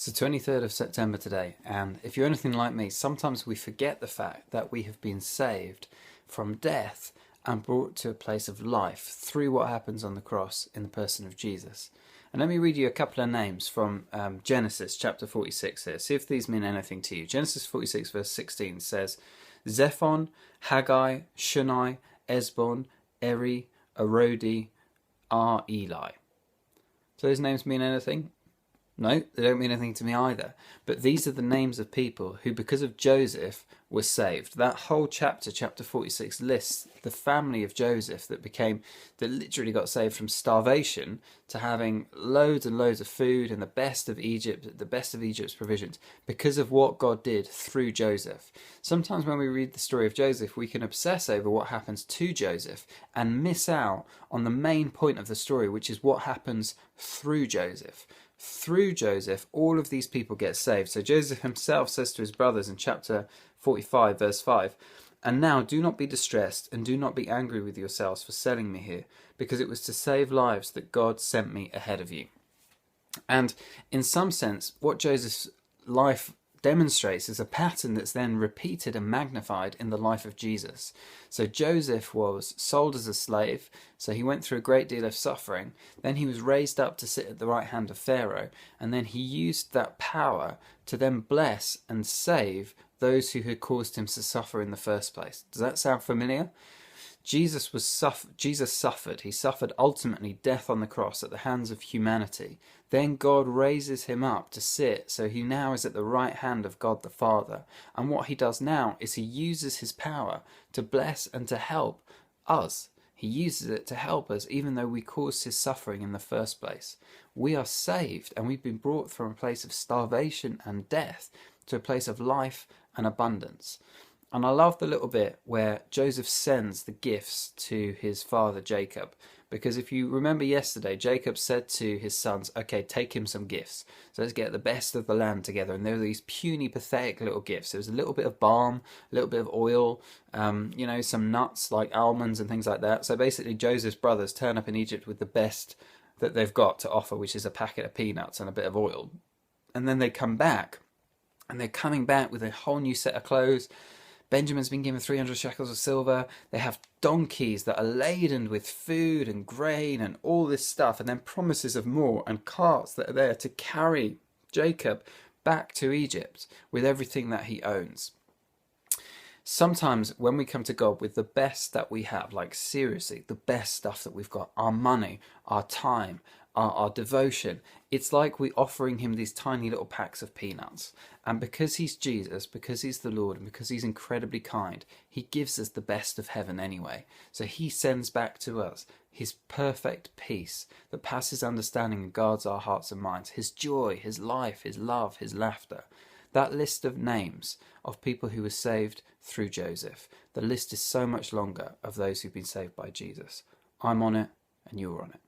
It's the 23rd of September today, and if you're anything like me, sometimes we forget the fact that we have been saved from death and brought to a place of life through what happens on the cross in the person of Jesus. And let me read you a couple of names from Genesis chapter 46 here. See if these mean anything to you. Genesis 46 verse 16 says, Zephon, Haggai, Shunai, Esbon, Eri, Arodi, Eli. So those names mean anything? No, they don't mean anything to me either. But these are the names of people who, because of Joseph, were saved. That whole chapter, chapter 46, lists the family of Joseph that literally got saved from starvation to having loads and loads of food and the best of Egypt, the best of Egypt's provisions, because of what God did through Joseph. Sometimes when we read the story of Joseph, we can obsess over what happens to Joseph and miss out on the main point of the story, which is what happens through Joseph. Through Joseph, all of these people get saved. So Joseph himself says to his brothers in chapter 45, verse 5, "And now do not be distressed and do not be angry with yourselves for selling me here, because it was to save lives that God sent me ahead of you." And in some sense, what Joseph's life demonstrates is a pattern that's then repeated and magnified in the life of Jesus. So Joseph was sold as a slave, so he went through a great deal of suffering. Then he was raised up to sit at the right hand of Pharaoh, and then he used that power to then bless and save those who had caused him to suffer in the first place. Does that sound familiar? Jesus suffered. He suffered ultimately death on the cross at the hands of humanity. Then God raises him up to sit, so he now is at the right hand of God the Father. And what he does now is he uses his power to bless and to help us. He uses it to help us, even though we caused his suffering in the first place. We are saved, and we've been brought from a place of starvation and death to a place of life and abundance. And I love the little bit where Joseph sends the gifts to his father Jacob. Because if you remember yesterday, Jacob said to his sons, okay, take him some gifts. So let's get the best of the land together. And there were these puny, pathetic little gifts. There was a little bit of balm, a little bit of oil, some nuts like almonds and things like that. So basically Joseph's brothers turn up in Egypt with the best that they've got to offer, which is a packet of peanuts and a bit of oil. And then they come back, and they're coming back with a whole new set of clothes. Benjamin's been given 300 shekels of silver. They have donkeys that are laden with food and grain and all this stuff, and then promises of more, and carts that are there to carry Jacob back to Egypt with everything that he owns. Sometimes when we come to God with the best that we have, like seriously, the best stuff that we've got, our money, our time, our devotion, it's like we're offering him these tiny little packs of peanuts. And because he's Jesus, because he's the Lord, and because he's incredibly kind, he gives us the best of heaven anyway. So he sends back to us his perfect peace that passes understanding and guards our hearts and minds, his joy, his life, his love, his laughter. That list of names of people who were saved through Joseph, the list is so much longer of those who've been saved by Jesus. I'm on it, and you're on it.